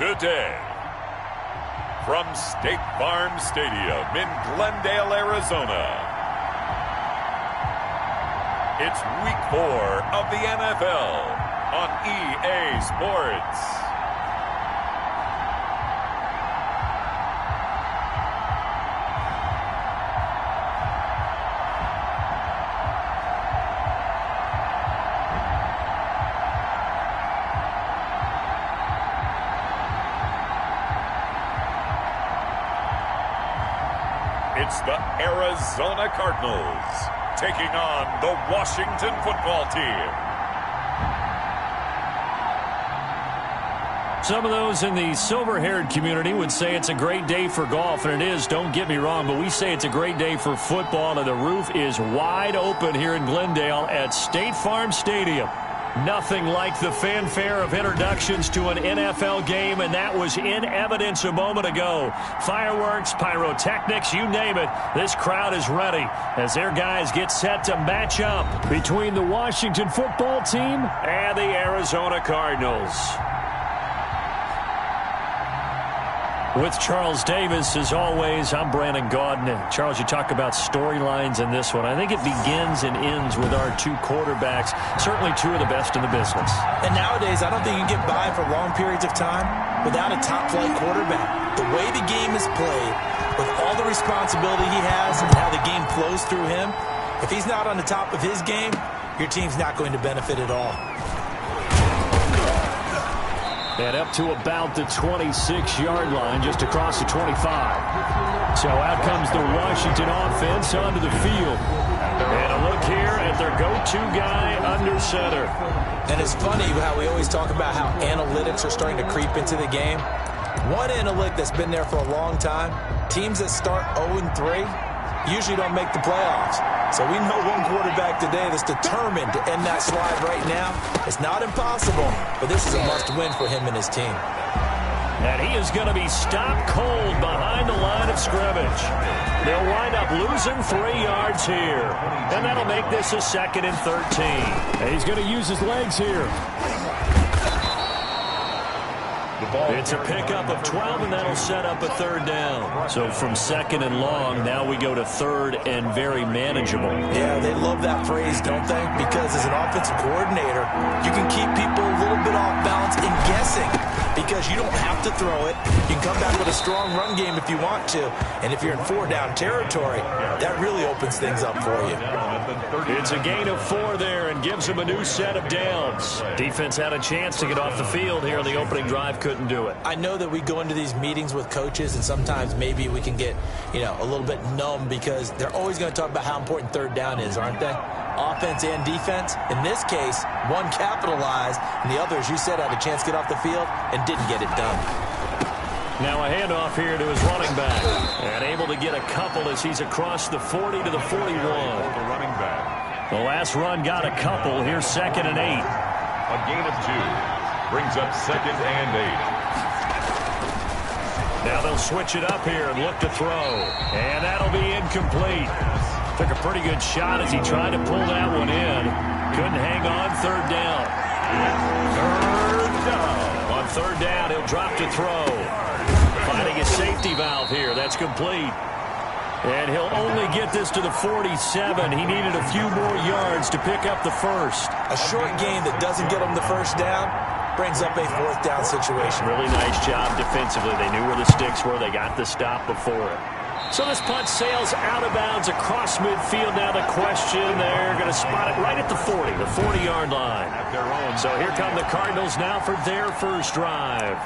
today. From State Farm Stadium in Glendale, Arizona, it's Week 4 of the NFL on EA Sports. It's the Arizona Cardinals taking on the Washington football team. Some of those in the silver-haired community would say it's a great day for golf, and it is, don't get me wrong, but we say it's a great day for football, and the roof is wide open here in Glendale at State Farm Stadium. Nothing like the fanfare of introductions to an NFL game, and that was in evidence a moment ago. Fireworks, pyrotechnics, you name it. This crowd is ready as their guys get set to match up between the Washington football team and the Arizona Cardinals. With Charles Davis, as always, I'm Brandon Gaudin. Charles, you talk about storylines in this one. I think it begins and ends with our two quarterbacks, certainly two of the best in the business. And nowadays, I don't think you can get by for long periods of time without a top-flight quarterback. The way the game is played, with all the responsibility he has and how the game flows through him, if he's not on the top of his game, your team's not going to benefit at all. And up to about the 26-yard line, just across the 25. So out comes the Washington offense onto the field. And a look here at their go-to guy under center. And it's funny how we always talk about how analytics are starting to creep into the game. One analytic that's been there for a long time, teams that start 0-3 usually don't make the playoffs. So we know one quarterback today that's determined to end that slide right now. It's not impossible, but this is a must-win for him and his team. And he is going to be stopped cold behind the line of scrimmage. They'll wind up losing 3 yards here. And that'll make this a 2nd and 13. And he's going to use his legs here. It's a pickup of 12, and that'll set up a 3rd down. So from 2nd and long, now we go to 3rd and very manageable. Yeah, they love that phrase, don't they? Because as an offensive coordinator, you can keep people a little bit off balance and guessing because you don't have to throw it. You can come back with a strong run game if you want to. And if you're in 4-down territory, that really opens things up for you. It's a gain of 4 there and gives them a new set of downs. Defense had a chance to get off the field here in the opening drive, couldn't do it. I know that we go into these meetings with coaches, and sometimes maybe we can get, a little bit numb because they're always going to talk about how important 3rd down is, aren't they? Offense and defense. In this case, one capitalized, and the other, as you said, had a chance to get off the field and didn't get it done. Now a handoff here to his running back. And able to get a couple as he's across the 40 to the 41. The running back. The last run got a couple. Here's 2nd and 8. A gain of 2. Brings up 2nd and 8. Now they'll switch it up here and look to throw. And that'll be incomplete. Took a pretty good shot as he tried to pull that one in. Couldn't hang on. 3rd down. 3rd down. On 3rd down, he'll drop to throw. Finding a safety valve here. That's complete. And he'll only get this to the 47. He needed a few more yards to pick up the 1st. A short gain that doesn't get him the 1st down brings up a 4th down situation. Really nice job defensively. They knew where the sticks were. They got the stop before it. So this punt sails out of bounds across midfield. Now the question, they're going to spot it right at the 40, the 40-yard line. So here come the Cardinals now for their first drive.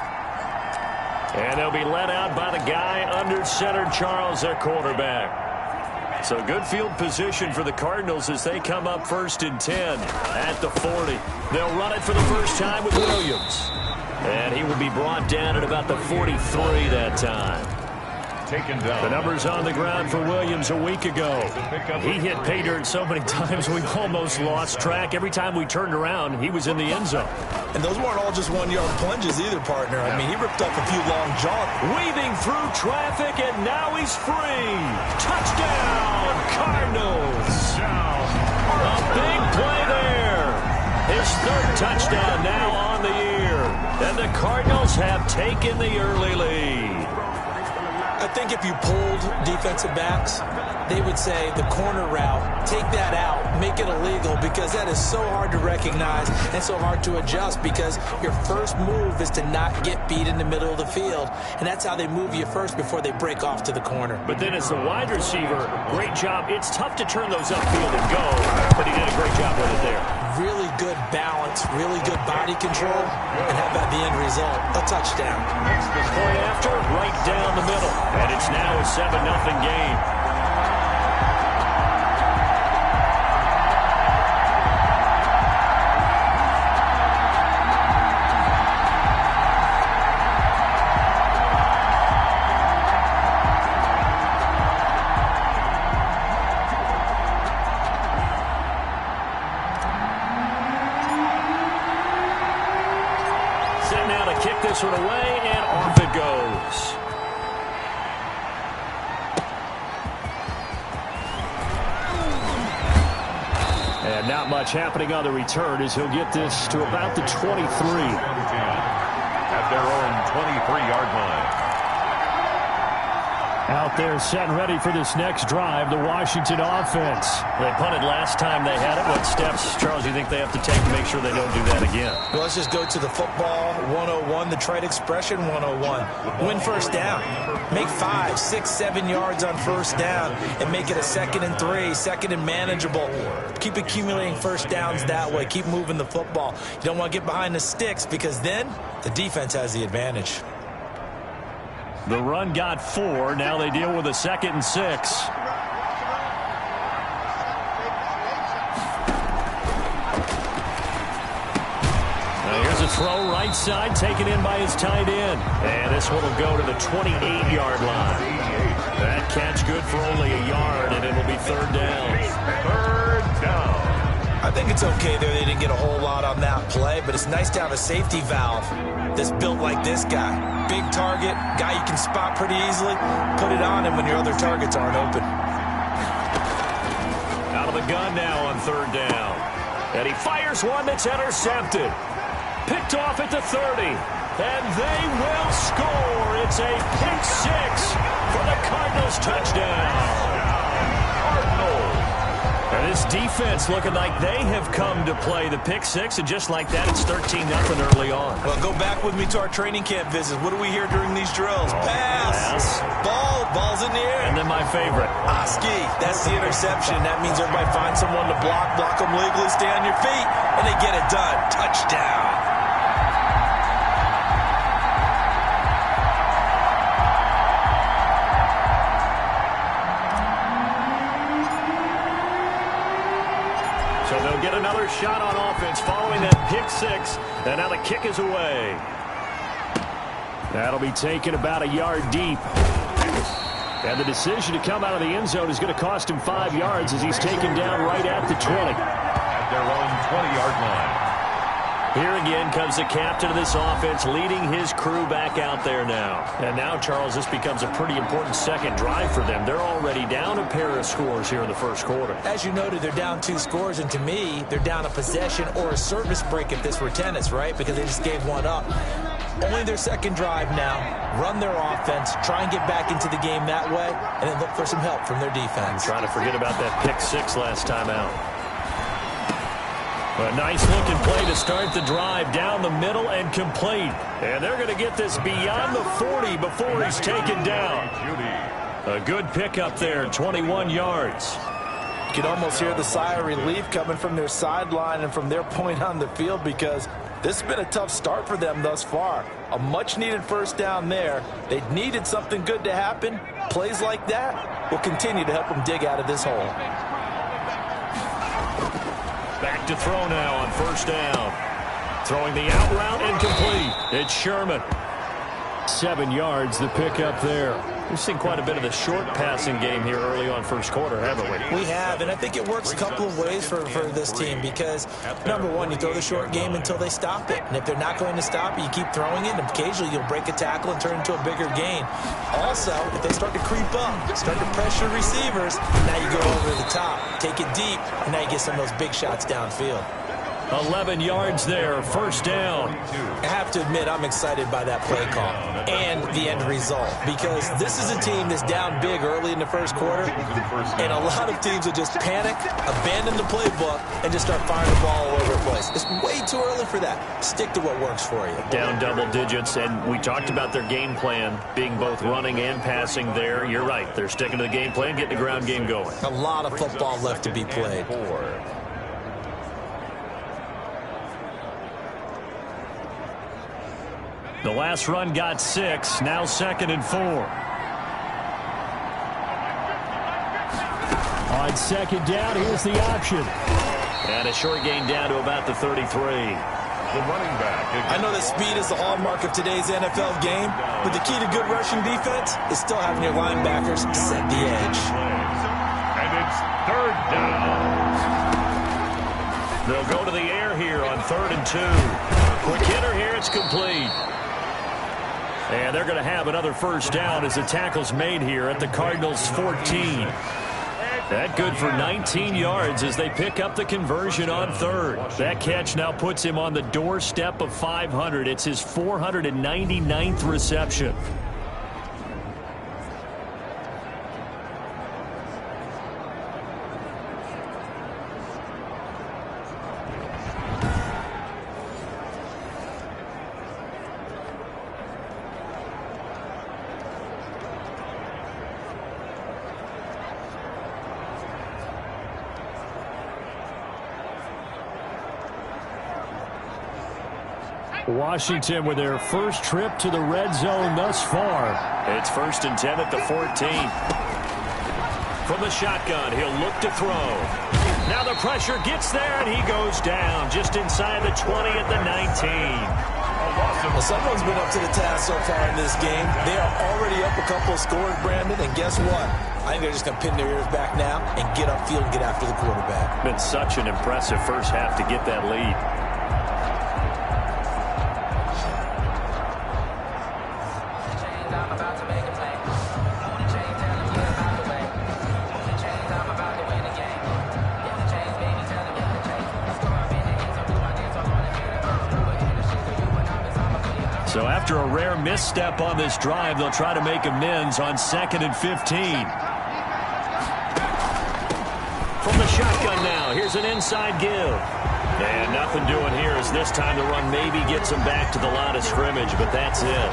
And they'll be led out by the guy under center, Charles, their quarterback. So good field position for the Cardinals as they come up 1st and 10 at the 40. They'll run it for the first time with Williams. And he will be brought down at about the 43 that time. Taken down. The numbers on the ground for Williams a week ago. He hit pay dirt so many times we almost lost track. Every time we turned around, he was in the end zone. And those weren't all just 1-yard plunges either, partner. I mean, he ripped off a few long jaunts. Weaving through traffic, and now he's free. Touchdown, Cardinals. A big play there. His 3rd touchdown now on the year. And the Cardinals have taken the early lead. I think if you polled defensive backs, they would say the corner route, take that out, make it illegal, because that is so hard to recognize and so hard to adjust, because your first move is to not get beat in the middle of the field, and that's how they move you first before they break off to the corner. But then as the wide receiver, great job. It's tough to turn those upfield and go, but he did a great job with it there. Really good balance, really good body control, and how about the end result? A touchdown. Point after, right down the middle. And it's now a 7-0 game. Set now to kick this one away, and off it goes. And not much happening on the return as he'll get this to about the 23. At their own 23-yard line. Out there set and ready for this next drive, the Washington offense. They punted last time they had it. What steps, Charles, do you think they have to take to make sure they don't do that again? Well, let's just go to the football 101, the trade expression 101. Win first down. Make 5, 6, 7 yards on first down and make it a 2nd and 3, 2nd and manageable. Keep accumulating first downs that way. Keep moving the football. You don't want to get behind the sticks, because then the defense has the advantage. The run got 4. Now they deal with a 2nd and 6. Now here's a throw right side, taken in by his tight end. And this one will go to the 28-yard line. That catch good for only a yard, and it'll be 3rd down. 3rd down. I think it's okay there. They didn't get a whole lot on that play, but it's nice to have a safety valve that's built like this guy. Big target, guy you can spot pretty easily. Put it on him when your other targets aren't open. Out of the gun now on 3rd down. And he fires one that's intercepted. Picked off at the 30. And they will score. It's a pick 6 for the Cardinals touchdown. And this defense looking like they have come to play the pick 6, and just like that, it's 13-0 early on. Well, go back with me to our training camp visits. What do we hear during these drills? Pass. Ball's in the air. And then my favorite. Oski, that's the interception. That means everybody finds someone to block them legally, stay on your feet, and they get it done. Touchdown. So they'll get another shot on offense following that pick 6. And now the kick is away. That'll be taken about a yard deep. And the decision to come out of the end zone is going to cost him 5 yards as he's taken down right at the 20. At their own 20-yard line. Here again comes the captain of this offense, leading his crew back out there now. And now, Charles, this becomes a pretty important second drive for them. They're already down a pair of scores here in the first quarter. As you noted, they're down 2 scores, and to me, they're down a possession or a service break if this were tennis, right? Because they just gave one up. Only their second drive now. Run their offense, try and get back into the game that way, and then look for some help from their defense. Trying to forget about that pick 6 last time out. A nice-looking play to start the drive down the middle and complete. And they're going to get this beyond the 40 before he's taken down. A good pickup there, 21 yards. You can almost hear the sigh of relief coming from their sideline and from their point on the field, because this has been a tough start for them thus far. A much-needed first down there. They needed something good to happen. Plays like that will continue to help them dig out of this hole. Back to throw now on first down. Throwing the out route and complete. It's Sherman. 7 yards, the pickup there. We've seen quite a bit of the short passing game here early on first quarter, haven't we? We have, and I think it works a couple of ways for this team, because, number one, you throw the short game until they stop it. And if they're not going to stop it, you keep throwing it, and occasionally you'll break a tackle and turn it into a bigger gain. Also, if they start to creep up, start to pressure receivers, now you go over the top, take it deep, and now you get some of those big shots downfield. 11 yards there, first down. I have to admit, I'm excited by that play call and the end result, because this is a team that's down big early in the first quarter, and a lot of teams will just panic, abandon the playbook, and just start firing the ball all over the place. It's way too early for that. Stick to what works for you. Down double digits, and we talked about their game plan being both running and passing there. You're right. They're sticking to the game plan, getting the ground game going. A lot of football left to be played. The last run got 6, now 2nd and 4. On 2nd down, here's the option. And a short gain down to about the 33. The running back. I know that speed is the hallmark of today's NFL game, but the key to good rushing defense is still having your linebackers set the edge. And it's 3rd down. They'll go to the air here on 3rd and 2. Quick hitter here, it's complete. And they're going to have another first down as the tackle's made here at the Cardinals' 14. That good for 19 yards as they pick up the conversion on 3rd. That catch now puts him on the doorstep of 500. It's his 499th reception. Washington with their first trip to the red zone thus far. It's 1st and 10 at the 14. From the shotgun, he'll look to throw. Now the pressure gets there, and he goes down just inside the 20 at the 19. Well, someone's been up to the task so far in this game. They are already up a couple of scores, Brandon, and guess what? I think they're just going to pin their ears back now and get upfield and get after the quarterback. Been such an impressive first half to get that lead. So after a rare misstep on this drive, they'll try to make amends on 2nd and 15. From the shotgun now, here's an inside give. And nothing doing here as this time the run maybe gets him back to the line of scrimmage, but that's it.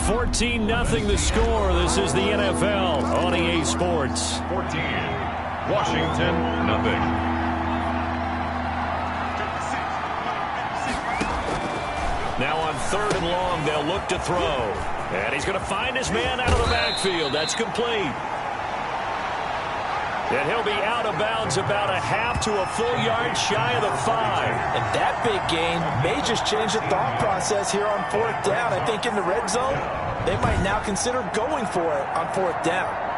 14-0 the score. This is the NFL on EA Sports. 14, Washington, nothing. Now on 3rd and long, they'll look to throw. And he's going to find his man out of the backfield. That's complete. And he'll be out of bounds about a half to a full yard shy of the 5. And that big gain may just change the thought process here on 4th down. I think in the red zone, they might now consider going for it on 4th down.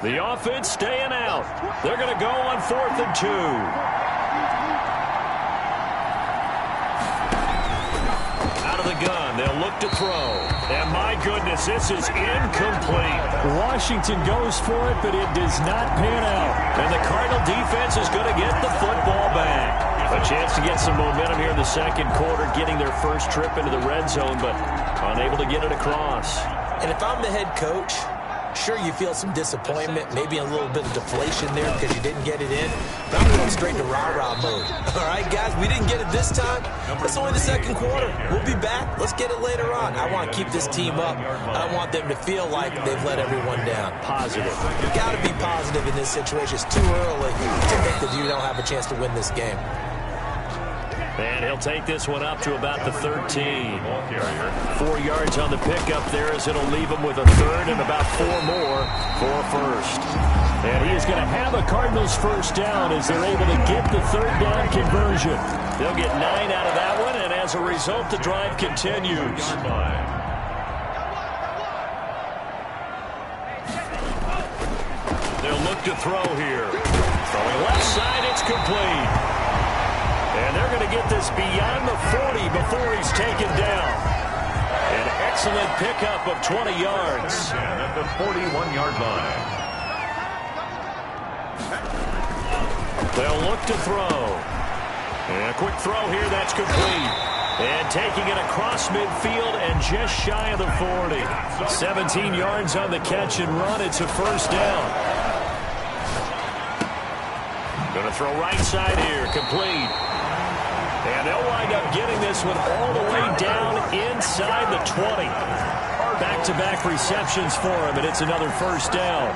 The offense staying out. They're going to go on 4th and 2. Out of the gun, they'll look to throw. And my goodness, this is incomplete. Washington goes for it, but it does not pan out. And the Cardinal defense is going to get the football back. A chance to get some momentum here in the 2nd quarter, getting their first trip into the red zone, but unable to get it across. And if I'm the head coach, sure, you feel some disappointment, maybe a little bit of deflation there because you didn't get it in. But I'm going straight to rah-rah mode. All right, guys, we didn't get it this time. It's only the 2nd quarter. We'll be back. Let's get it later on. I want to keep this team up. I don't want them to feel like they've let everyone down. Positive. You got to be positive in this situation. It's too early to think that you don't have a chance to win this game. And he'll take this one up to about the 13. 4 yards on the pickup there as it'll leave him with a 3rd and about 4 more for a first. And he is going to have a Cardinals first down as they're able to get the 3rd down conversion. They'll get 9 out of that one, and as a result, the drive continues. look to throw here. Throwing left side, it's complete. And they're going to get this beyond the 40 before he's taken down. An excellent pickup of 20 yards. At the 41-yard line. They'll look to throw. And a quick throw here, that's complete. And taking it across midfield and just shy of the 40. 17 yards on the catch and run. It's a first down. Going to throw right side here, complete. And they'll wind up getting this one all the way down inside the 20. Back-to-back receptions for him, and it's another first down.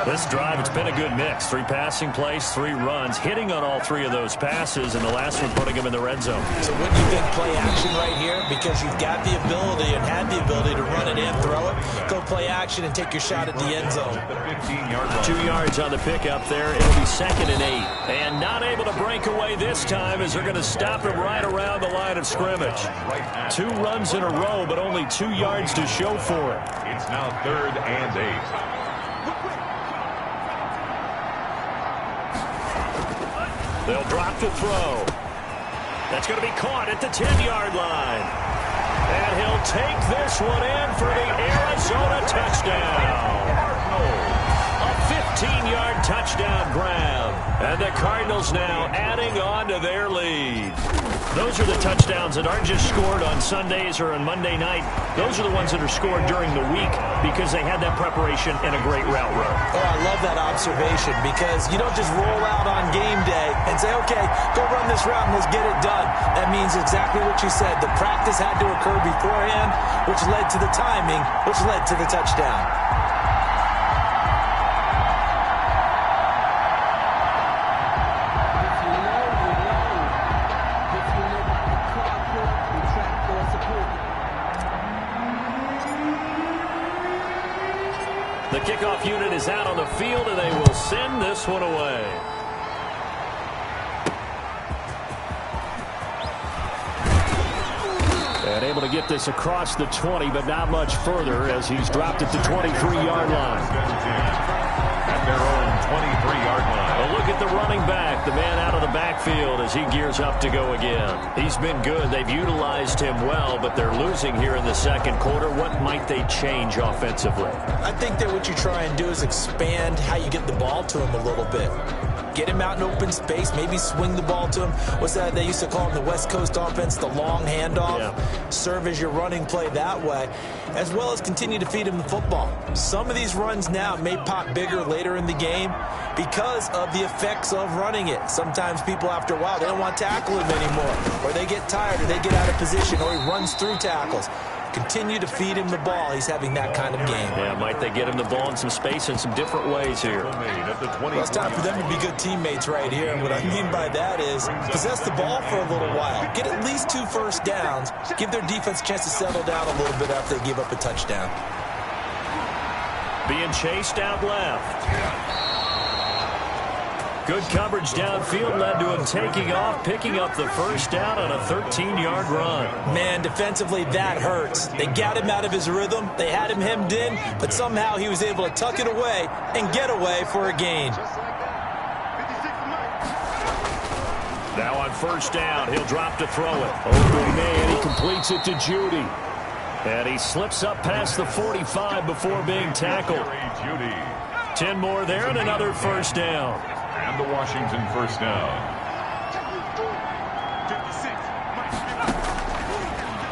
This drive, it's been a good mix. 3 passing plays, 3 runs, hitting on all 3 of those passes, and the last one putting him in the red zone. So wouldn't you think play action right here? Because you've got the ability and had the ability to run it in, throw it, go play action, and take your shot at the end zone. 2 yards on the pickup there. It'll be 2nd and 8. And not able to break away this time as they're going to stop him right around the line of scrimmage. 2 runs in a row, but only 2 yards to show for it. It's now 3rd and 8. They'll drop to throw. That's going to be caught at the 10-yard line. And he'll take this one in for the Arizona touchdown. A 15-yard touchdown grab. And the Cardinals now adding on to their lead. Those are the touchdowns that aren't just scored on Sundays or on Monday night. Those are the ones that are scored during the week because they had that preparation and a great route run. Oh, I love that observation because you don't just roll out on game day and say, okay, go run this route and let's get it done. That means exactly what you said. The practice had to occur beforehand, which led to the timing, which led to the touchdown. The kickoff unit is out on the field, and they will send this one away. And able to get this across the 20, but not much further as he's dropped it to 23-yard line. At their own 23-yard line. A look at the running back, the man out of the backfield as he gears up to go again. He's been good. They've utilized him well, but they're losing here in the second quarter. What might they change offensively? I think that what you try and do is expand how you get the ball to him a little bit. Get him out in open space, maybe swing the ball to him. What's that they used to call in the West Coast offense, the long handoff? Yeah. Serve as your running play that way, as well as continue to feed him the football. Some of these runs now may pop bigger later in the game because of the effects of running it. Sometimes people, after a while, they don't want to tackle him anymore, or they get tired, or they get out of position, or he runs through tackles. Continue to feed him the ball. He's having that kind of game. Yeah, might they get him the ball in some space in some different ways here. Well, it's time for them to be good teammates right here. And what I mean by that is possess the ball for a little while. Get at least 2 first downs. Give their defense a chance to settle down a little bit after they give up a touchdown. Being chased out left. Good coverage downfield led to him taking off, picking up the first down on a 13-yard run. Man, defensively, that hurts. They got him out of his rhythm. They had him hemmed in, but somehow he was able to tuck it away and get away for a gain. Now on first down, he'll drop to throw it. Open man, he completes it to Judy. And he slips up past the 45 before being tackled. 10 more there and another first down. And the Washington first down.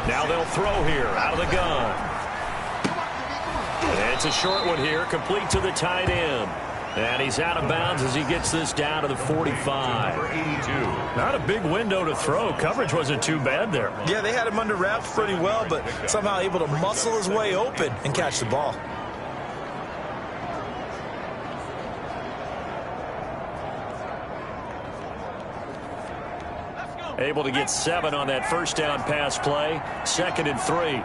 Now they'll throw here out of the gun. And it's a short one here, complete to the tight end. And he's out of bounds as he gets this down to the 45. Not a big window to throw. Coverage wasn't too bad there. Yeah, they had him under wraps pretty well, but somehow able to muscle his way open and catch the ball. Able to get 7 on that first down pass play. 2nd and 3.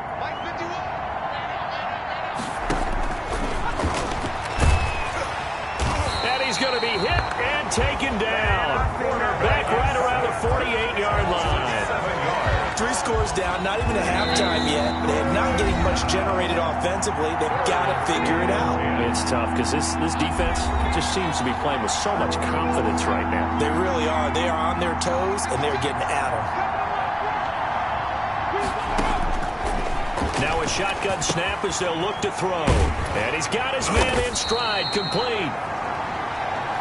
And he's going to be hit and taken down. Back right around the 48-yard line. 3 scores down, not even a halftime yet. They're not getting much generated offensively. They've got to figure it out. It's tough because this defense just seems to be playing with so much confidence right now. They really are. They are on their toes, and they're getting at them. Now a shotgun snap as they'll look to throw. And he's got his man in stride, complete.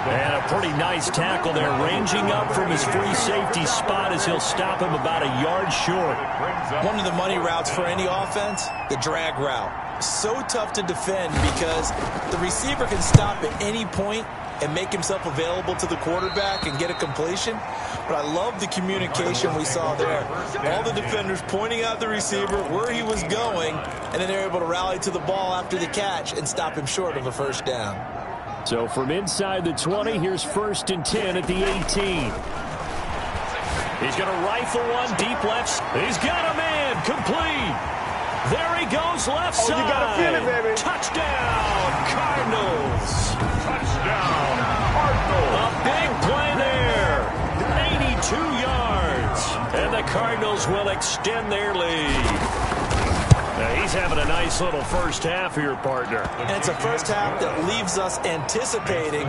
And a pretty nice tackle there, ranging up from his free safety spot as he'll stop him about a yard short. One of the money routes for any offense, the drag route. So tough to defend because the receiver can stop at any point and make himself available to the quarterback and get a completion. But I love the communication we saw there. All the defenders pointing out the receiver where he was going, and then they're able to rally to the ball after the catch and stop him short of a first down. So from inside the 20, here's 1st and 10 at the 18. He's going to rifle one deep left. He's got a man, complete. There he goes, left side. You got to feel it, baby. Touchdown, Cardinals. Touchdown, Cardinals. A big play there. 82 yards. And the Cardinals will extend their lead. Now he's having a nice little first half here, partner. And it's a first half that leaves us anticipating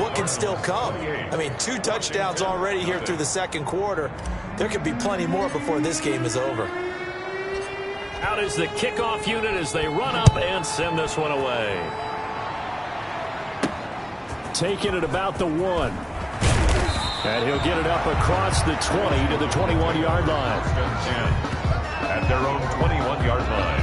what can still come. I mean, 2 touchdowns already here through the second quarter. There could be plenty more before this game is over. Out is the kickoff unit as they run up and send this one away. Taking it about the 1. And he'll get it up across the 20 to the 21-yard line. At their own 21-yard line.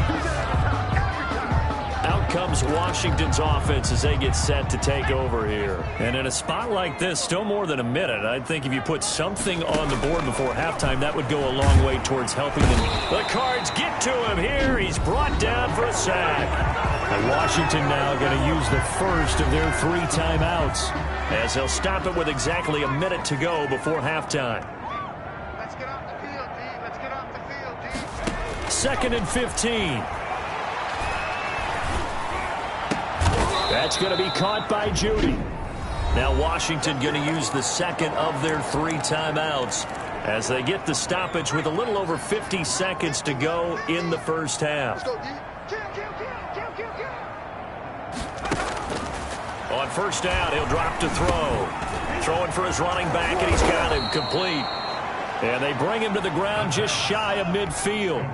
Out comes Washington's offense as they get set to take over here. And in a spot like this, still more than a minute, I think if you put something on the board before halftime, that would go a long way towards helping them. The Cards get to him here. He's brought down for a sack. And Washington now going to use the first of their 3 timeouts as they'll stop it with exactly a minute to go before halftime. 2nd and 15. That's going to be caught by Judy. Now Washington going to use the second of their 3 timeouts as they get the stoppage with a little over 50 seconds to go in the first half. On first down, he'll drop to throw. Throwing for his running back, and he's got him complete. And they bring him to the ground just shy of midfield.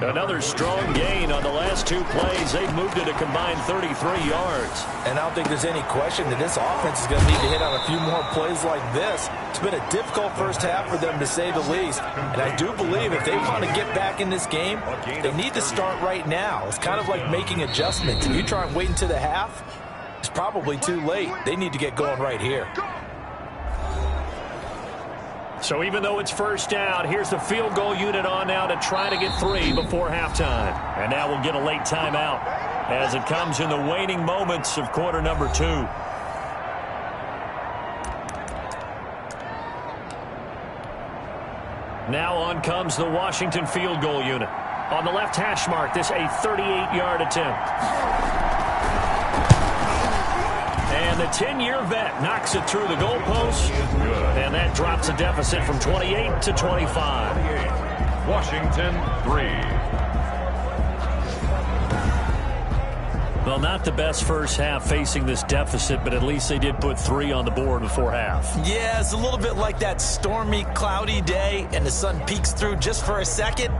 Another strong gain on the last 2 plays. They've moved it a combined 33 yards. And I don't think there's any question that this offense is going to need to hit on a few more plays like this. It's been a difficult first half for them, to say the least. And I do believe if they want to get back in this game, they need to start right now. It's kind of like making adjustments. If you try and wait until the half, it's probably too late. They need to get going right here. So even though it's first down, here's the field goal unit on now to try to get 3 before halftime. And now we'll get a late timeout as it comes in the waning moments of quarter number 2. Now on comes the Washington field goal unit. On the left hash mark, this a 38-yard attempt. And the 10-year vet knocks it through the goalpost. And that drops a deficit from 28 to 25. Washington 3. Well, not the best first half facing this deficit, but at least they did put 3 on the board before half. Yeah, it's a little bit like that stormy, cloudy day, and the sun peeks through just for a second.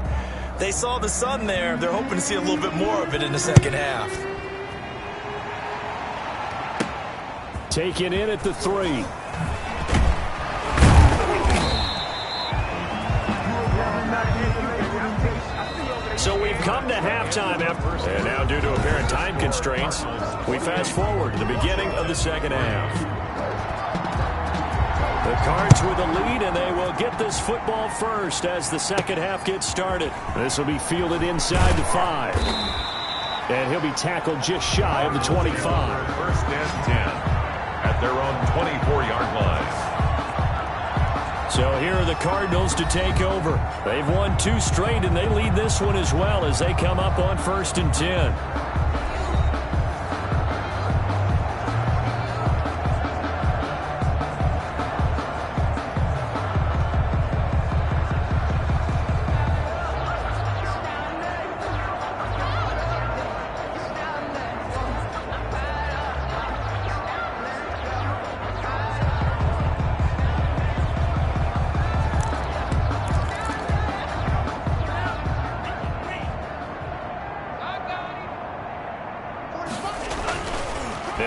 They saw the sun there. They're hoping to see a little bit more of it in the second half. Taken in at the 3. So we've come to halftime, and now due to apparent time constraints, we fast forward to the beginning of the second half. The Cards with the lead, and they will get this football first as the second half gets started. This will be fielded inside the 5. And he'll be tackled just shy of the 25. 1st and 10. At their own 24-yard line. So here are the Cardinals to take over. They've won 2 straight, and they lead this one as well as they come up on 1st and 10.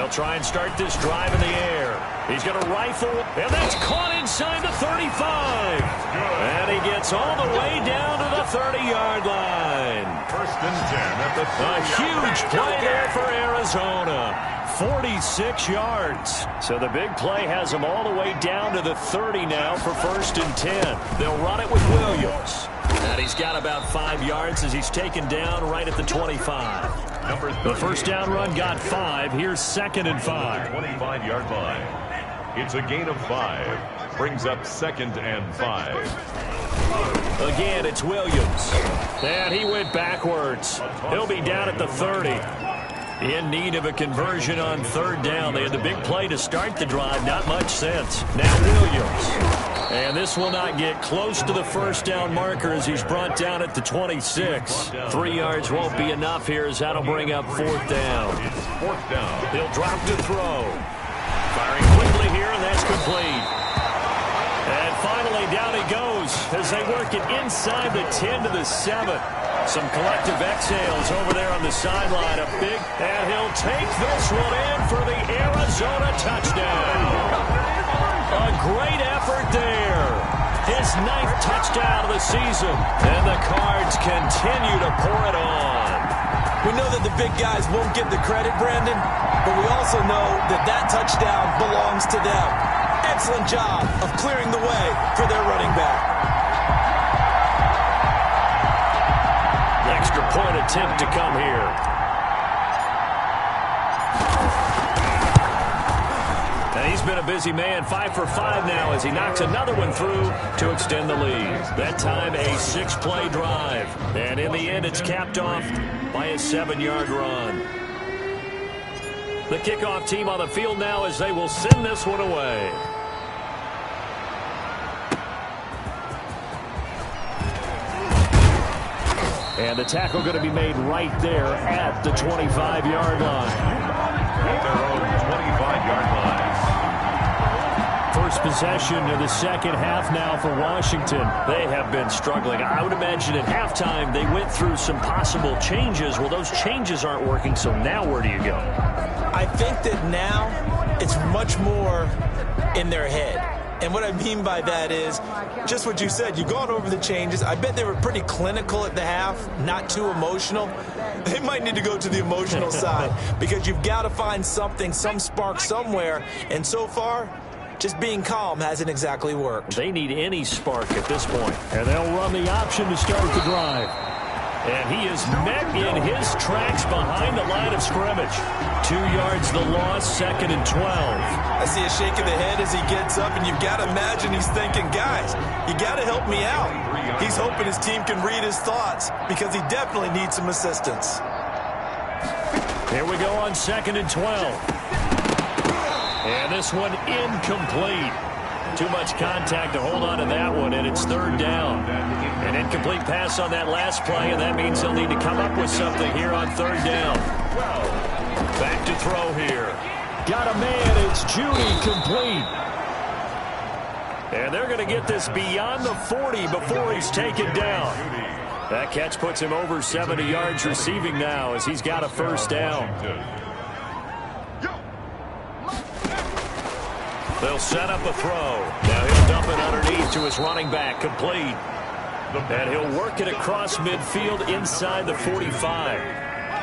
They'll try and start this drive in the air. He's going to rifle, and that's caught inside the 35. And he gets all the way down to the 30-yard line. First and 10 at the 30. A huge play there for Arizona. 46 yards. So the big play has them all the way down to the 30 now for first and 10. They'll run it with Williams. And he's got about 5 yards as he's taken down right at the 25. The first down run got 5. Here's second and 5. 25-yard line. It's a gain of 5. Brings up second and 5. Again, it's Williams. And he went backwards. He'll be down at the 30. In need of a conversion on third down. They had the big play to start the drive. Not much sense. Now Williams. And this will not get close to the first down marker as he's brought down at the 26. 3 yards won't be enough here as that'll bring up fourth down. Fourth down. He'll drop to throw. Firing quickly here, and that's complete. And finally, down he goes as they work it inside the 10 to the 7. Some collective exhales over there on the sideline. A big, and he'll take this one in for the Arizona touchdown. A great effort there. His 9th touchdown of the season. And the Cards continue to pour it on. We know that the big guys won't get the credit, Brandon, but we also know that that touchdown belongs to them. Excellent job of clearing the way for their running back. Extra point attempt to come here. And he's been a busy man, 5 for 5 now as he knocks another one through to extend the lead. That time a 6-play drive. And in the end, it's capped off by a 7-yard run. The kickoff team on the field now as they will send this one away. And the tackle going to be made right there at the 25-yard line. At their own 25-yard line. First possession of the second half now for Washington. They have been struggling. I would imagine at halftime they went through some possible changes. Well, those changes aren't working, so now where do you go? I think that now it's much more in their head. And what I mean by that is just what you said. You've gone over the changes. I bet they were pretty clinical at the half, not too emotional. They might need to go to the emotional side because you've got to find something, some spark somewhere. And so far, just being calm hasn't exactly worked. They need any spark at this point. And they'll run the option to start the drive. And he is met in his tracks behind the line of scrimmage. 2 yards the loss, second and 12. I see a shake of the head as he gets up, and you've got to imagine he's thinking, guys, you got to help me out. He's hoping his team can read his thoughts because he definitely needs some assistance. Here we go on second and 12. And this one incomplete. Too much contact to hold on to that one, and it's third down. An incomplete pass on that last play, and that means they'll need to come up with something here on third down. Back to throw here. Got a man, it's Judy, complete. And they're going to get this beyond the 40 before he's taken down. That catch puts him over 70 yards receiving now as he's got a first down. They'll set up a throw. Now he'll dump it underneath to his running back, complete. And he'll work it across midfield inside the 45.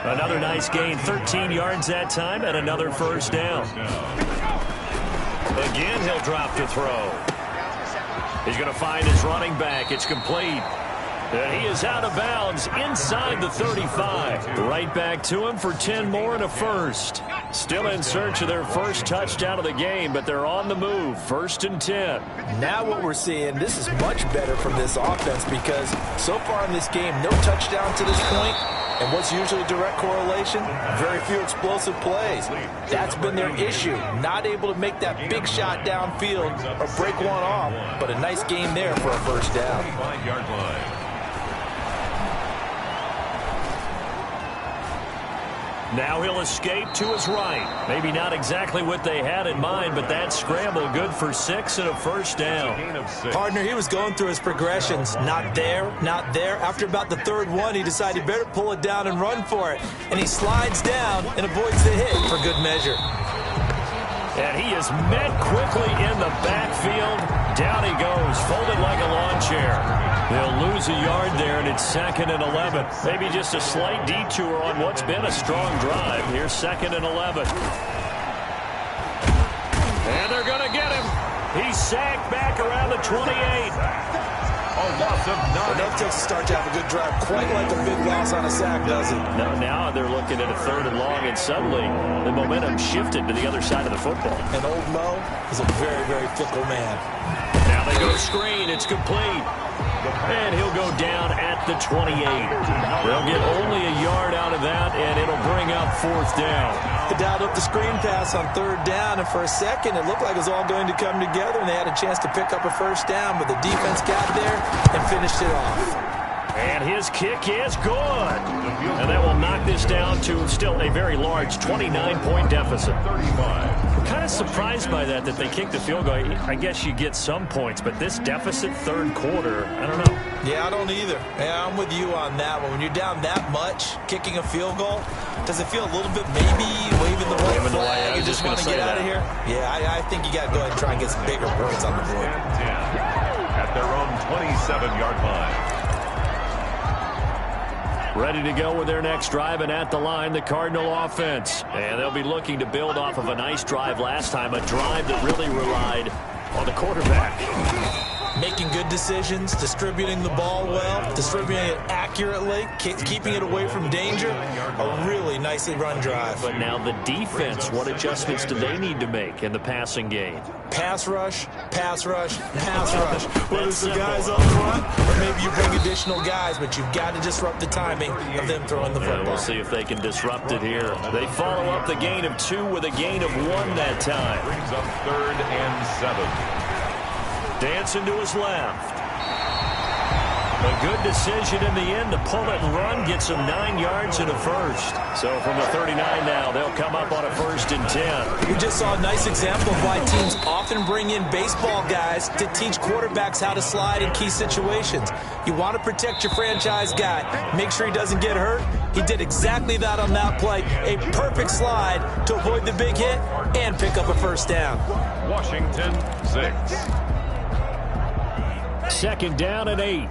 Another nice gain, 13 yards that time, and another first down. Again, he'll drop to throw. He's going to find his running back. It's complete. And he is out of bounds inside the 35. Right back to him for 10 more and a first. Still in search of their first touchdown of the game, but they're on the move. First and 10. Now what we're seeing, this is much better from this offense because so far in this game, no touchdown to this point. And what's usually a direct correlation? Very few explosive plays. That's been their issue. Not able to make that big shot downfield or break one off, but a nice game there for a first down. 5-yard line. Now he'll escape to his right. Maybe not exactly what they had in mind, but that scramble good for 6 and a first down. Partner, he was going through his progressions. Not there, not there. After about the third one, he decided he better pull it down and run for it. And he slides down and avoids the hit for good measure. And he is met quickly in the backfield. Down he goes, folded like a lawn chair. They'll lose a yard there, and it's 2nd and 11. Maybe just a slight detour on what's been a strong drive. Here's 2nd and 11. And they're going to get him. He's sacked back around the 28. A loss of 9. Enough to start to have a good drive, quite like a big loss on a sack, does it? Now they're looking at a 3rd and long, and suddenly the momentum shifted to the other side of the football. And old Mo is a very, very fickle man. Now they go screen. It's complete. And he'll go down at the 28. They'll get only a yard out of that, and it'll bring up 4th down. They dialed up the screen pass on 3rd down, and for a second it looked like it was all going to come together, and they had a chance to pick up a 1st down, but the defense got there and finished it off. And his kick is good. And that will knock this down to still a very large 29-point deficit. 35. Kind of surprised by that they kicked the field goal. I guess you get some points, but this deficit 3rd quarter, I don't know. Yeah, I don't either. Yeah, I'm with you on that one. When you're down that much, kicking a field goal, does it feel a little bit maybe waving the white flag? You just want to get out of here? Yeah, I think you got to go ahead and try and get some bigger points on the board. At their own 27-yard line. Ready to go with their next drive, and at the line, the Cardinal offense. And they'll be looking to build off of a nice drive last time, a drive that really relied on the quarterback. Making good decisions, distributing the ball well, distributing it accurately, keeping it away from danger. A really nicely run drive. But now the defense, what adjustments do they need to make in the passing game? Pass rush, pass rush, pass rush. Whether it's the guys up front, or maybe you bring additional guys, but you've got to disrupt the timing of them throwing the football. We'll see if they can disrupt it here. They follow up the gain of 2 with a gain of 1 that time. Brings up 3rd and 7. Dancing to his left. A good decision in the end to pull it and run, gets him 9 yards and a 1st. So from the 39 now, they'll come up on a 1st and 10. We just saw a nice example of why teams often bring in baseball guys to teach quarterbacks how to slide in key situations. You want to protect your franchise guy. Make sure he doesn't get hurt. He did exactly that on that play. A perfect slide to avoid the big hit and pick up a 1st down. Washington 6. 2nd down and 8.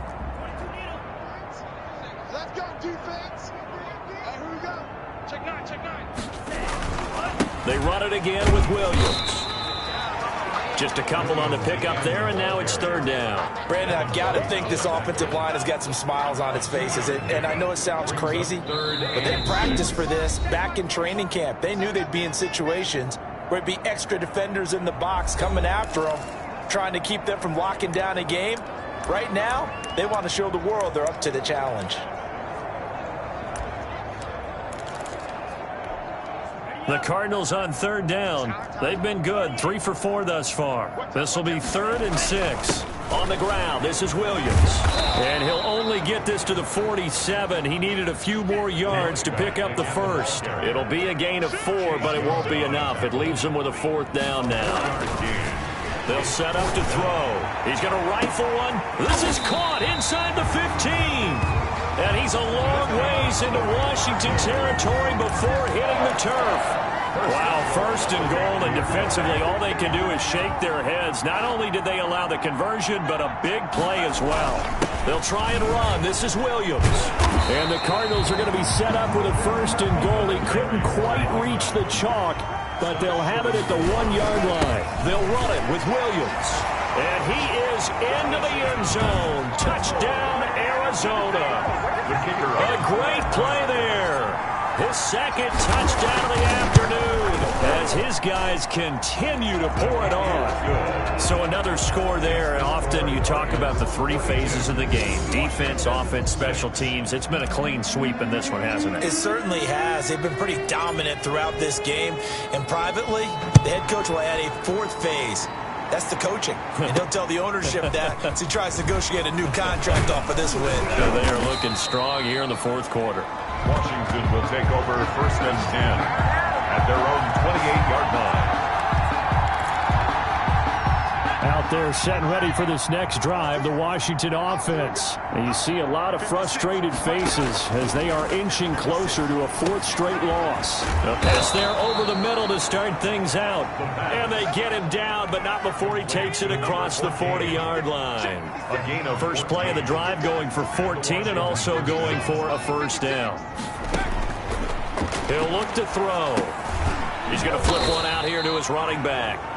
Let's go, defense. Here we go. Check 9, check 9. They run it again with Williams. Just a couple on the pickup there, and now it's 3rd down. Brandon, I've got to think this offensive line has got some smiles on its faces. And I know it sounds crazy, but they practiced for this back in training camp. They knew they'd be in situations where it'd be extra defenders in the box coming after them, trying to keep them from locking down a game. Right now, they want to show the world they're up to the challenge. The Cardinals on 3rd down. They've been good, 3 for 4 thus far. This will be 3rd and 6. On the ground, this is Williams. And he'll only get this to the 47. He needed a few more yards to pick up the 1st. It'll be a gain of 4, but it won't be enough. It leaves him with a 4th down now. They'll set up to throw. He's going to rifle one. This is caught inside the 15. And he's a long ways into Washington territory before hitting the turf. Wow, 1st and goal, and defensively all they can do is shake their heads. Not only did they allow the conversion, but a big play as well. They'll try and run. This is Williams. And the Cardinals are going to be set up with a 1st and goal. He couldn't quite reach the chalk, but they'll have it at the 1-yard line. They'll run it with Williams. And he is into the end zone. Touchdown, Arizona. A great play there. His 2nd touchdown of the afternoon as his guys continue to pour it on. So another score there. Often you talk about the 3 phases of the game. Defense, offense, special teams. It's been a clean sweep in this one, hasn't it? It certainly has. They've been pretty dominant throughout this game. And privately, the head coach will add a 4th phase. That's the coaching. And he'll tell the ownership that as he tries to negotiate a new contract off of this win. So they are looking strong here in the 4th quarter. Washington will take over 1st and 10 at their own 28-yard line. up there setting ready for this next drive, the Washington offense. And you see a lot of frustrated faces as they are inching closer to a fourth straight loss. A pass there over the middle to start things out. And they get him down, but not before he takes it across the 40-yard line. First play of the drive going for 14 and also going for a first down. He'll look to throw. He's going to flip one out here to his running back.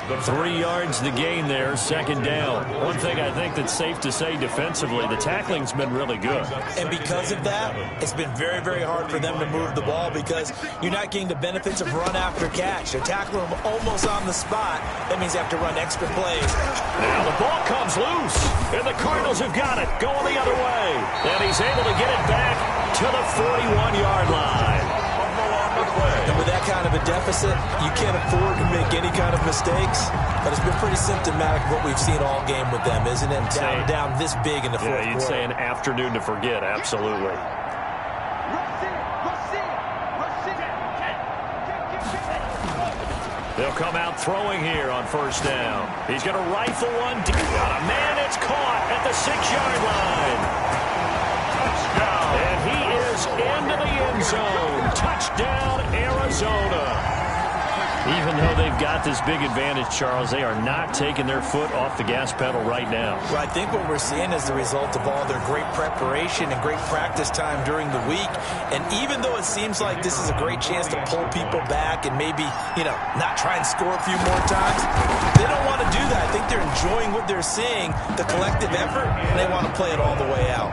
3 yards to gain there, second down. One thing I think that's safe to say defensively, the tackling's been really good. And because of that, it's been very, very hard for them to move the ball because you're not getting the benefits of run after catch. They're tackling them almost on the spot. That means they have to run extra plays. Now the ball comes loose, and the Cardinals have got it, going the other way. And he's able to get it back to the 41-yard line. And with that kind of a deficit, you can't afford to make any kind of mistakes. But it's been pretty symptomatic of what we've seen all game with them, isn't it? Down this big in the fourth quarter. You'd say an afternoon to forget, absolutely. They'll come out throwing here on first down. He's going to rifle one deep. Got a man that's caught at the 6-yard line. And he is into the end zone. Touchdown, Arizona. Even though they've got this big advantage, Charles, they are not taking their foot off the gas pedal right now. Well, I think what we're seeing is the result of all their great preparation and great practice time during the week. And even though it seems like this is a great chance to pull people back and maybe, not try and score a few more times, they don't want to do that. I think they're enjoying what they're seeing, the collective effort, and they want to play it all the way out.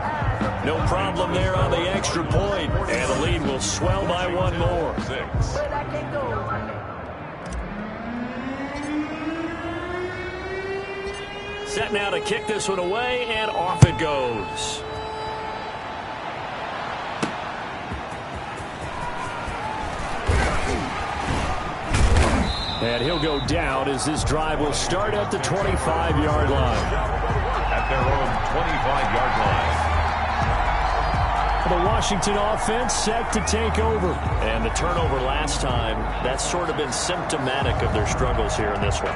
No problem there on the extra point, and the lead will swell by one more. 6. Set now to kick this one away, and off it goes. And he'll go down as this drive will start at the 25-yard line. At their own 25-yard line. The Washington offense set to take over. And the turnover last time, that's sort of been symptomatic of their struggles here in this one.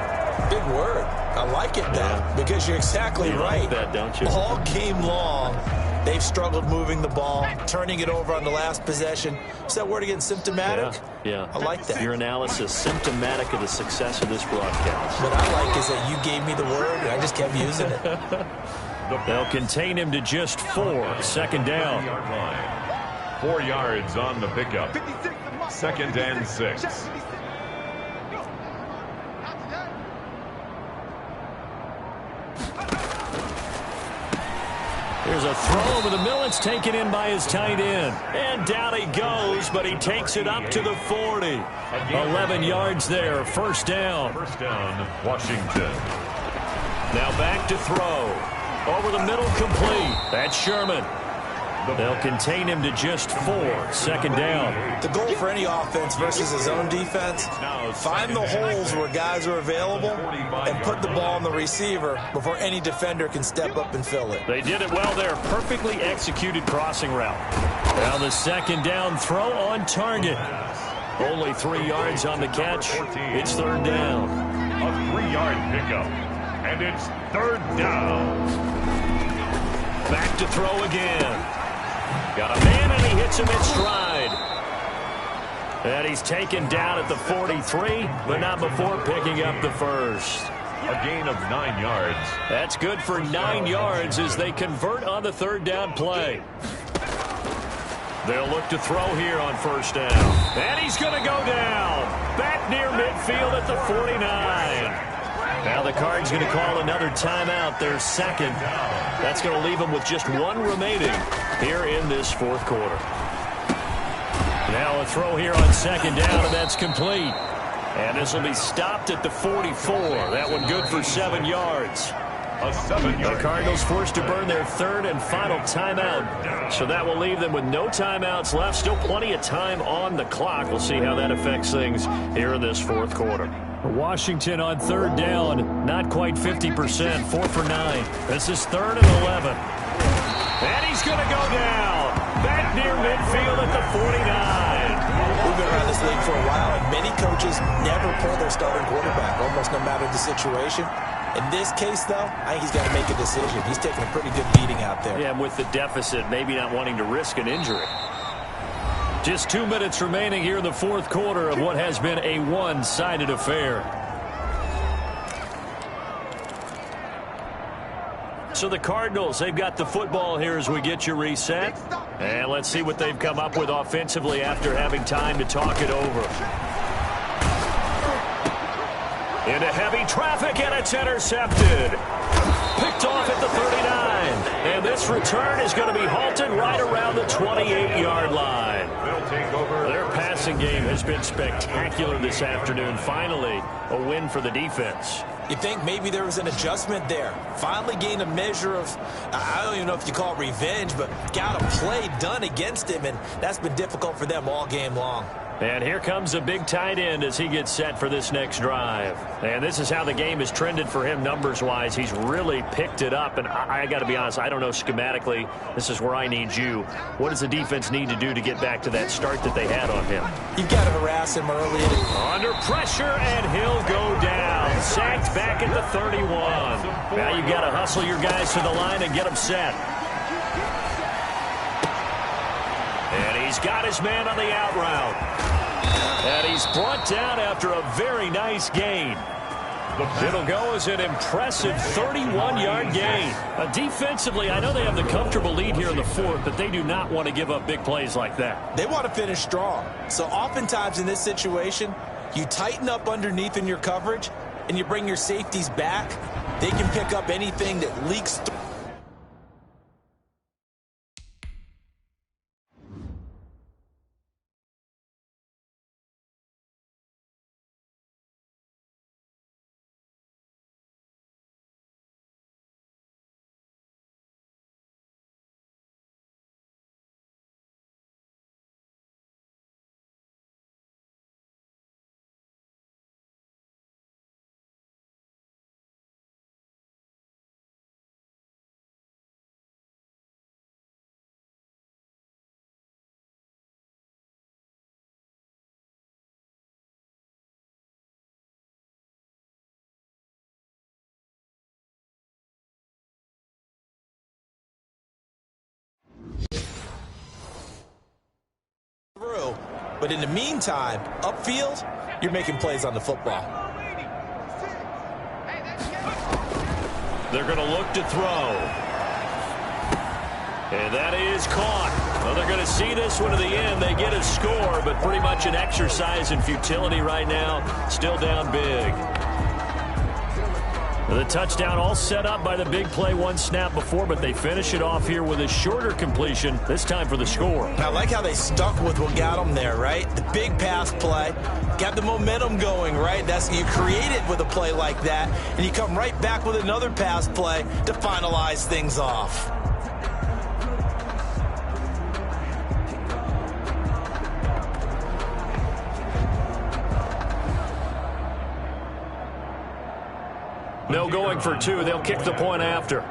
Big word. I like it, though, because you're exactly right. Like that, don't you? All game long, they've struggled moving the ball, turning it over on the last possession. Is that word again, symptomatic? Yeah. I like that. Your analysis, symptomatic of the success of this broadcast. What I like is that you gave me the word, and I just kept using it. They'll contain him to just 4. Second down. 4 yards on the pickup. Second and 6. Here's a throw over the middle. It's taken in by his tight end. And down he goes, but he takes it up to the 40. 11 yards there. First down. First down, Washington. Now back to throw. Over the middle, complete. That's Sherman. They'll contain him to just 4. Second down. The goal for any offense versus his own defense, find the holes where guys are available and put the ball on the receiver before any defender can step up and fill it. They did it well there. Perfectly executed crossing route. Now the second down throw on target. Only 3 yards on the catch. It's third down. A 3-yard pickup. And it's third down. Back to throw again. Got a man, and he hits him in stride. And he's taken down at the 43, but not before picking up the first. A gain of 9 yards. That's good for 9 yards as they convert on the third down play. They'll look to throw here on first down. And he's going to go down. Back near midfield at the 49. Now the Cards going to call another timeout, their second. That's going to leave them with just 1 remaining here in this fourth quarter. Now a throw here on second down, and that's complete. And this will be stopped at the 44. That one good for 7 yards. A 7-yard. The Cardinals forced to burn their third and final timeout. So that will leave them with no timeouts left. Still plenty of time on the clock. We'll see how that affects things here in this fourth quarter. Washington on third down, not quite 50%, 4 for 9. This is third and 11. And he's going to go down. Back near midfield at the 49. We've been around this league for a while, and many coaches never pull their starting quarterback, almost no matter the situation. In this case, though, I think he's got to make a decision. He's taking a pretty good beating out there. Yeah, and with the deficit, maybe not wanting to risk an injury. Just 2 minutes remaining here in the fourth quarter of what has been a one-sided affair. So the Cardinals, they've got the football here as we get you reset. And let's see what they've come up with offensively after having time to talk it over. Into heavy traffic, and it's intercepted. Picked off at the 39. And this return is going to be halted right around the 28-yard line. Their passing game has been spectacular this afternoon. Finally, a win for the defense. You think maybe there was an adjustment there. Finally gained a measure of, I don't even know if you call it revenge, but got a play done against him, and that's been difficult for them all game long. And here comes a big tight end as he gets set for this next drive. And this is how the game has trended for him numbers-wise. He's really picked it up. And I got to be honest, I don't know schematically. This is where I need you. What does the defense need to do to get back to that start that they had on him? You've got to harass him early. Under pressure, and he'll go down. Sacked back at the 31. Now you've got to hustle your guys to the line and get them set. And he's got his man on the out route. And he's brought down after a very nice gain. It'll go as an impressive 31-yard gain. Defensively, I know they have the comfortable lead here in the fourth, but they do not want to give up big plays like that. They want to finish strong. So oftentimes in this situation, you tighten up underneath in your coverage, and you bring your safeties back. They can pick up anything that leaks through. But in the meantime, upfield, you're making plays on the football. They're going to look to throw. And that is caught. Well, they're going to see this one to the end. They get a score, but pretty much an exercise in futility right now. Still down big. The touchdown all set up by the big play one snap before, but they finish it off here with a shorter completion, this time for the score. I like how they stuck with what got them there, right? The big pass play, got the momentum going, right? That's you create it with a play like that, and you come right back with another pass play to finalize things off. No going for two. They'll kick the point after.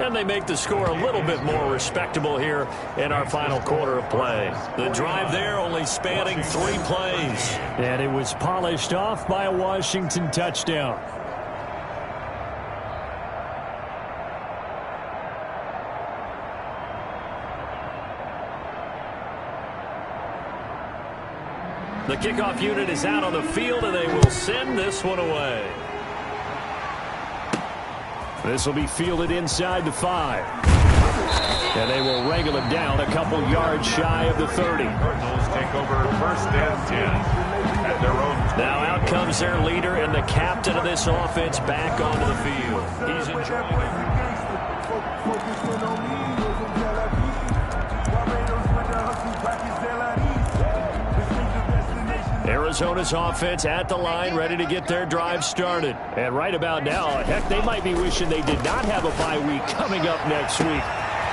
And they make the score a little bit more respectable here in our final quarter of play. The drive there only spanning 3 plays. And it was polished off by a Washington touchdown. The kickoff unit is out on the field, and they will send this one away. This will be fielded inside the 5. And they will wrangle him down a couple yards shy of the 30. Cardinals take over first and 10 at their own. Now out comes their leader and the captain of this offense back onto the field. He's enjoying it. Arizona's offense at the line, ready to get their drive started. And right about now, heck, they might be wishing they did not have a bye week coming up next week.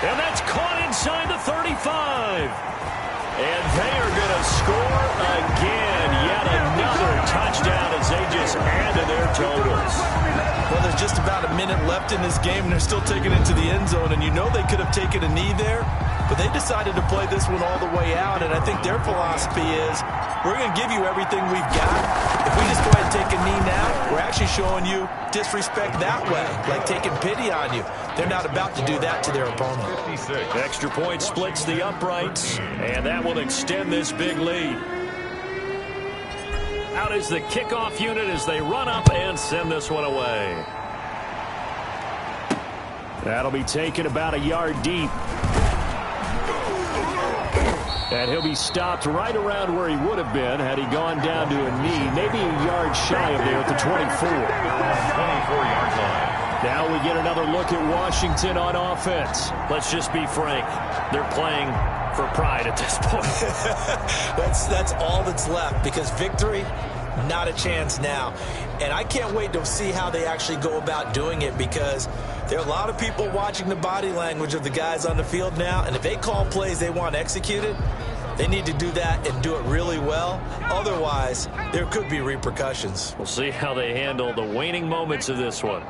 And that's caught inside the 35. And they are going to score again. Yet another touchdown as they just add to their totals. Well, there's just about a minute left in this game, and they're still taking it to the end zone. And you know they could have taken a knee there, but they decided to play this one all the way out. And I think their philosophy is, we're going to give you everything we've got. If we just go ahead and take a knee now, we're actually showing you disrespect that way, like taking pity on you. They're not about to do that to their opponent. 56. Extra point splits the uprights, and that will extend this big lead. Out is the kickoff unit as they run up and send this one away. That'll be taken about a yard deep. And he'll be stopped right around where he would have been had he gone down to a knee, maybe a yard shy of there at the 24. 24-yard line. Now we get another look at Washington on offense. Let's just be frank. They're playing for pride at this point. That's all that's left, because victory, not a chance now. And I can't wait to see how they actually go about doing it, because there are a lot of people watching the body language of the guys on the field now, and if they call plays they want executed, they need to do that and do it really well. Otherwise, there could be repercussions. We'll see how they handle the waning moments of this one.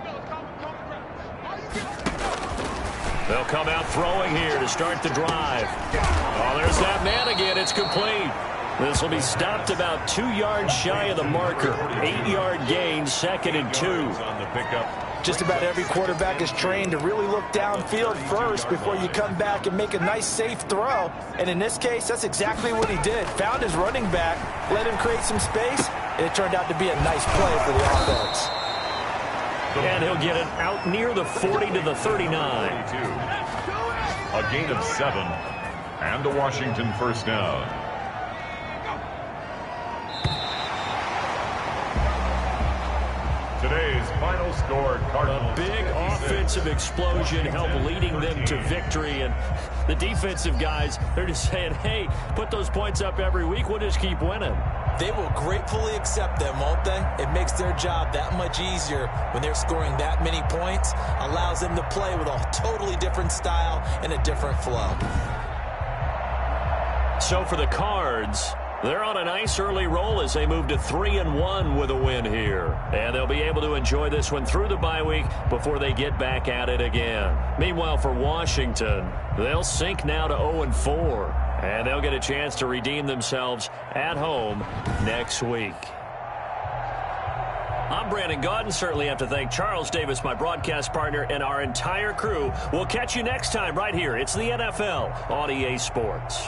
They'll come out throwing here to start the drive. Oh, there's that man again. It's complete. This will be stopped about 2 yards shy of the marker. 8-yard gain, 2nd and 2. On the pickup. Just about every quarterback is trained to really look downfield first before you come back and make a nice, safe throw. And in this case, that's exactly what he did. Found his running back, let him create some space, and it turned out to be a nice play for the offense. And he'll get it out near the 40 to the 39. A gain of 7. And a Washington first down. Today's final score, Cardinals. A big offensive explosion helped leading them to victory. And the defensive guys, they're just saying, hey, put those points up every week. We'll just keep winning. They will gratefully accept them, won't they? It makes their job that much easier when they're scoring that many points. Allows them to play with a totally different style and a different flow. So for the Cards, they're on a nice early roll as they move to 3-1 with a win here. And they'll be able to enjoy this one through the bye week before they get back at it again. Meanwhile, for Washington, they'll sink now to 0-4. And they'll get a chance to redeem themselves at home next week. I'm Brandon Gaudin. Certainly have to thank Charles Davis, my broadcast partner, and our entire crew. We'll catch you next time right here. It's the NFL on EA Sports.